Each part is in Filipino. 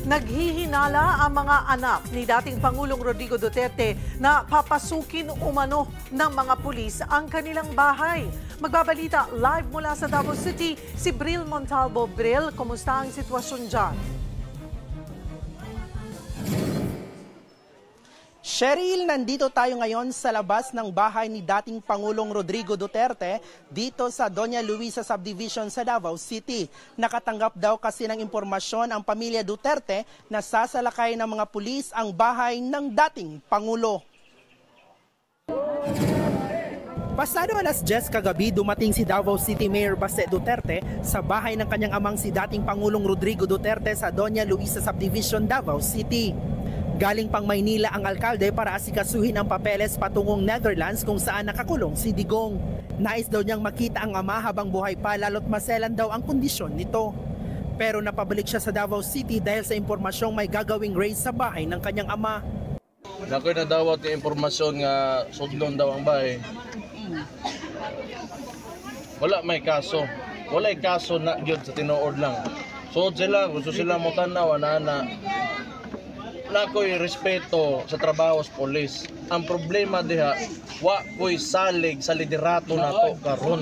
Naghihinala ang mga anak ni dating Pangulong Rodrigo Duterte na papasukin umano ng mga pulis ang kanilang bahay. Magbabalita live mula sa Davao City, si Bril Montalvo. Bril, kumusta ang sitwasyon dyan? Cheryl, nandito tayo ngayon sa labas ng bahay ni dating Pangulong Rodrigo Duterte dito sa Doña Luisa Subdivision sa Davao City. Nakatanggap daw kasi ng impormasyon ang pamilya Duterte na sasalakay ng mga pulis ang bahay ng dating Pangulo. Pasado alas 10 kagabi, dumating si Davao City Mayor Baste Duterte sa bahay ng kanyang amang si dating Pangulong Rodrigo Duterte sa Doña Luisa Subdivision, Davao City. Galing pang Maynila ang alkalde para asikasuhin ang papeles patungong Netherlands kung saan nakakulong si Digong. Nais daw niyang makita ang ama habang buhay pa, lalo't maselan daw ang kondisyon nito. Pero napabalik siya sa Davao City dahil sa impormasyong may gagawing raid sa bahay ng kanyang ama. Nakoy nadawat yung impormasyon nga sudlon daw ang bahay. Wala may kaso. Wala may kaso na gyud sa tinuod lang. So sila, gusto sila mo tanaw na nakoy respeto sa trabaho sa polis. Ang problema diha, wa ko'y salig sa liderato nato karon.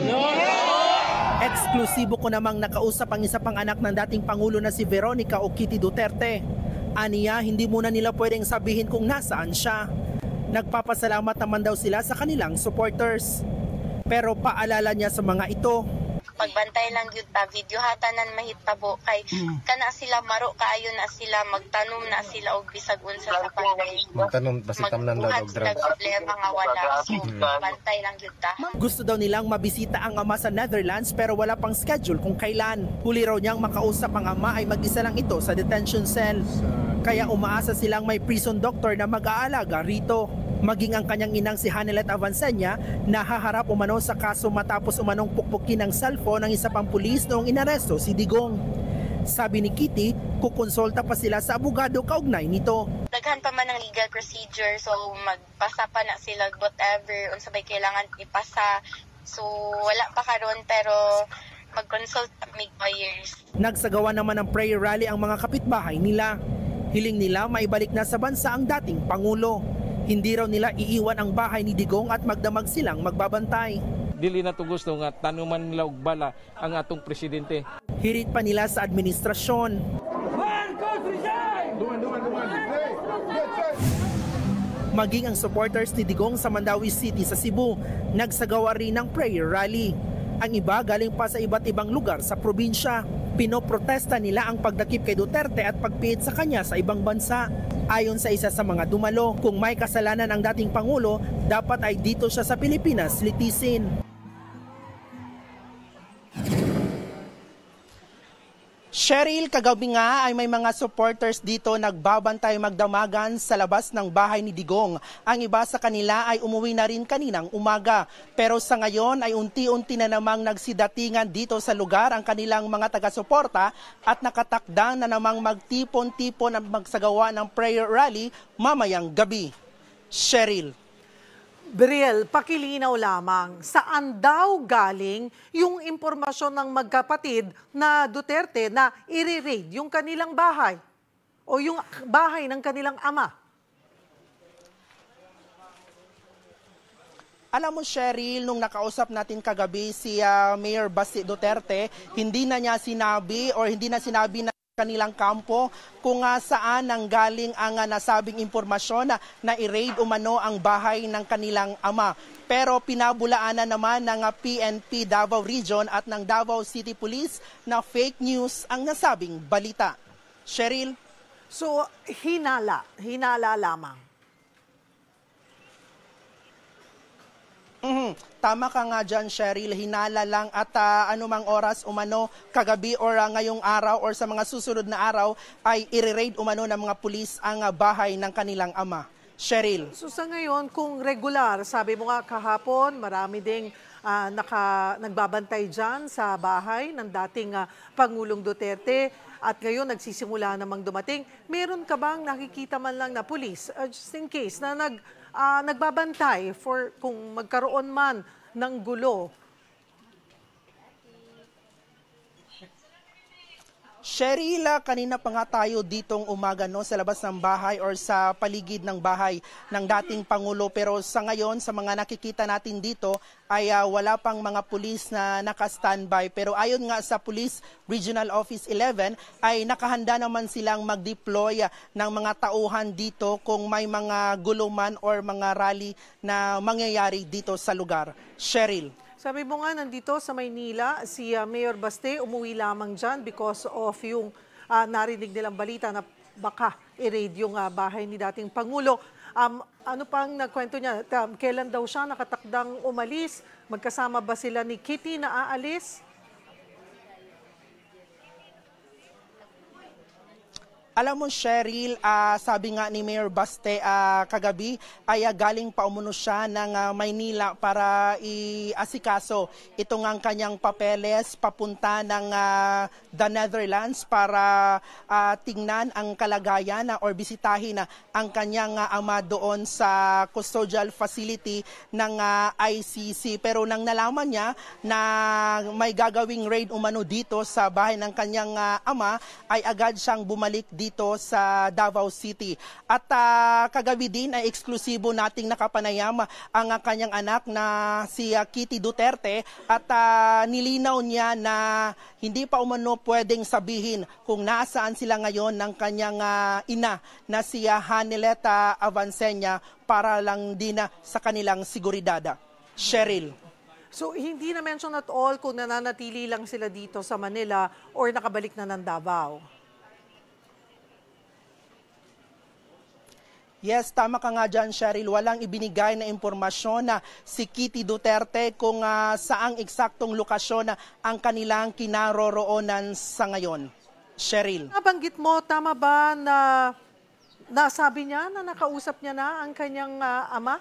Eksklusibo ko namang nakausap ang isa pang anak ng dating Pangulo na si Veronica o Kitty Duterte. Aniya, hindi muna nila pwedeng sabihin kung nasaan siya. Nagpapasalamat naman daw sila sa kanilang supporters. Pero paalala niya sa mga ito, pagbantay lang gyud ta, video hatanan mahitabo kay kana sila maro kaayo na sila, magtanom na sila og bisag unsa sa pagday. Magtanom basi tamnan daw og drug. Problema nga wala. So bantay lang gyud ta. Gusto daw nilang mabisita ang ama sa Netherlands pero wala pang schedule kung kailan. Huli raw niyang makausap ang ama ay mag-isa lang ito sa detention cell. Kaya umaasa silang may prison doctor na mag-aalaga rito. Maging ang kanyang inang si Hanelet Avancenia nahaharap umano sa kaso matapos umanong pukpukin ng cellphone ng isa pang pulis noong inaresto si Digong. Sabi ni Kitty, kukonsulta pa sila sa abogado kaugnay nito. Daghan pa man ang legal procedure, so magpasa pa na sila whatever unsa bay kailangan ipasa. So wala pa karon pero mag-consult mig lawyers. Nagsagawa naman ng prayer rally ang mga kapitbahay nila. Hiling nila maibalik na sa bansa ang dating Pangulo. Hindi raw nila iiwan ang bahay ni Digong at magdamag silang magbabantay. Dili na to gusto nga tanuman nila og bala ang atong presidente. Hirit pa nila sa administrasyon. Maging ang supporters ni Digong sa Mandawi City sa Cebu, nagsagawa rin ng prayer rally. Ang iba galing pa sa iba't ibang lugar sa probinsya. Pinoprotesta nila ang pagdakip kay Duterte at pagpiit sa kanya sa ibang bansa. Ayon sa isa sa mga dumalo, kung may kasalanan ang dating Pangulo, dapat ay dito siya sa Pilipinas litisin. Cheryl, kagabi nga ay may mga supporters dito nagbabantay magdamagan sa labas ng bahay ni Digong. Ang iba sa kanila ay umuwi na rin kaninang umaga. Pero sa ngayon ay unti-unti na namang nagsidatingan dito sa lugar ang kanilang mga taga-suporta at nakatakda na namang magtipon-tipon at magsagawa ng prayer rally mamayang gabi. Cheryl. Bril, pakilinaw lamang, saan daw galing yung impormasyon ng magkapatid na Duterte na i-raid yung kanilang bahay o yung bahay ng kanilang ama? Alam mo, Cheryl, nung nakausap natin kagabi si Mayor Baste Duterte, hindi na sinabi na kanilang kampo kung saan nanggaling ang nasabing impormasyon na i-raid umano ang bahay ng kanilang ama. Pero pinabulaanan naman ng PNP Davao Region at ng Davao City Police na fake news ang nasabing balita. Cheryl? So, hinala lamang. Tama ka nga dyan, Cheryl. Hinala lang at anumang oras umano, kagabi or ngayong araw or sa mga susunod na araw ay i-raid umano ng mga pulis ang bahay ng kanilang ama. Cheryl. So sa ngayon, kung regular, sabi mo nga kahapon, marami ding nagbabantay dyan sa bahay ng dating Pangulong Duterte at ngayon nagsisimula namang dumating. Meron ka bang nakikita man lang na pulis, just in case, na nagbabantay for kung magkaroon man ng gulo? Cheryl, kanina pa nga tayo ditong umaga sa labas ng bahay or sa paligid ng bahay ng dating Pangulo. Pero sa ngayon, sa mga nakikita natin dito, ay wala pang mga pulis na naka-standby. Pero ayon nga sa Police Regional Office 11, ay nakahanda naman silang mag-deploy ng mga tauhan dito kung may mga guluman or mga rally na mangyayari dito sa lugar. Cheryl. Sabi mo nga, nandito sa Maynila, si Mayor Baste umuwi lamang dyan because of yung narinig nilang balita na baka i-raid yung bahay ni dating Pangulo. Ano pang nagkwento niya? Kailan daw siya nakatakdang umalis? Magkasama ba sila ni Kitty na aalis? Alam mo, Cheryl, sabi nga ni Mayor Baste kagabi ay galing pa umuno siya ng Maynila para i-asikaso ito nga ang kanyang papeles papunta ng the Netherlands para tingnan ang kalagayan or bisitahin ang kanyang ama doon sa custodial facility ng ICC. Pero nang nalaman niya na may gagawing raid umano dito sa bahay ng kanyang ama, ay agad siyang bumalik dito sa Davao City. At kagabi din ay eksklusibo nating nakapanayam ang kanyang anak na si Kitty Duterte at nilinaw niya na hindi pa umano pwedeng sabihin kung nasaan sila ngayon ng kanyang ina na si Hanilet Avancenia para lang din sa kanilang seguridad. Cheryl. So hindi na-mention at all kung nananatili lang sila dito sa Manila or nakabalik na ng Davao. Yes, tama ka nga dyan, Cheryl. Walang ibinigay na impormasyon na si Kitty Duterte kung saang eksaktong lokasyon ang kanilang kinaroroonan sa ngayon. Cheryl. Nabanggit mo, tama ba na nasabi niya na nakausap niya na ang kanyang ama?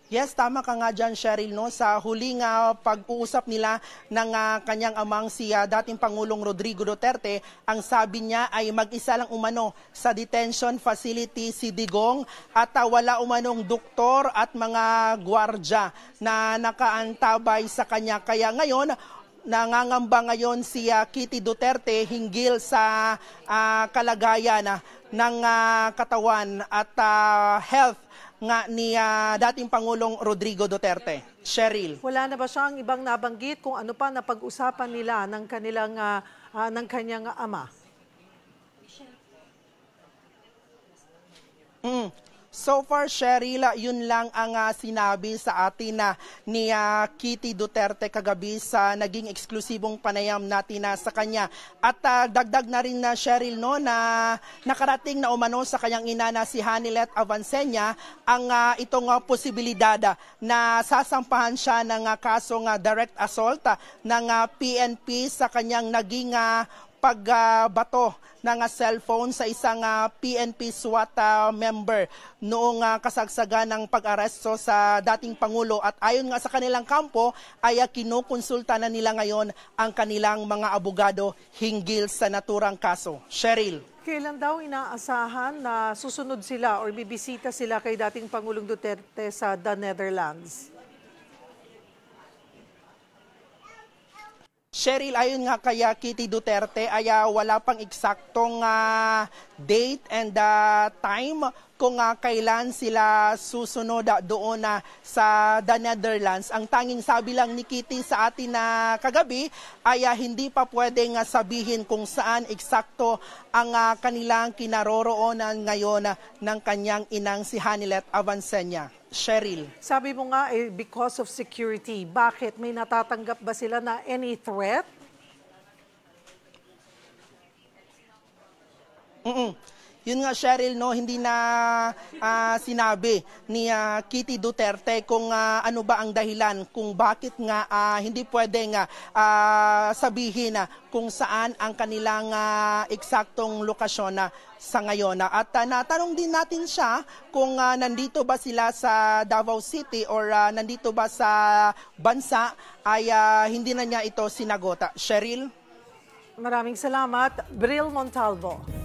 Yes, tama ka nga dyan, Cheryl. No? Sa huling pag-uusap nila ng kanyang amang si dating Pangulong Rodrigo Duterte, ang sabi niya ay mag-isa lang umano sa detention facility si Digong at wala umanong doktor at mga gwardya na nakaantabay sa kanya. Kaya ngayon, nangangamba ngayon si Kitty Duterte hinggil sa kalagayan ng katawan at health nga ni dating Pangulong Rodrigo Duterte. Cheryl. Wala na ba siyang ibang nabanggit kung ano pa na pag-usapan nila ng kanyang ama? So far, Cheryl, yun lang ang sinabi sa atin ni Kitty Duterte kagabi sa naging eksklusibong panayam natin sa kanya. At dagdag na rin na Cheryl no, na nakarating na umano sa kanyang ina na si Hanilet Avancenia ang itong posibilidad na sasampahan siya ng kasong direct assault ng PNP sa kanyang naging pagbato ng cellphone sa isang PNP SWAT member noong kasagsagan ng pag-aresto sa dating Pangulo. At ayon nga sa kanilang kampo ay kinukonsulta na nila ngayon ang kanilang mga abogado hinggil sa naturang kaso. Cheryl. Kailan daw inaasahan na susunod sila or bibisita sila kay dating Pangulong Duterte sa The Netherlands? Cheryl, ayon nga kay Kitty Duterte ay wala pang eksaktong date and time kung kailan sila susunod doon sa The Netherlands. Ang tanging sabi lang ni Kitty sa atin na kagabi ay hindi pa pwedeng sabihin kung saan eksakto ang kanilang kinaroroonan ngayon ng kanyang inang si Hanilet Avancenia. Cheryl. Sabi mo nga, because of security, bakit? May natatanggap ba sila na any threat? Yun nga, Cheryl, no, hindi na sinabi ni Kitty Duterte kung ano ba ang dahilan kung bakit nga hindi pwedeng sabihin kung saan ang kanilang eksaktong lokasyon sa ngayon. At natanong din natin siya kung nandito ba sila sa Davao City or nandito ba sa bansa ay hindi na niya ito sinagota. Cheryl? Maraming salamat, Bril Montalvo.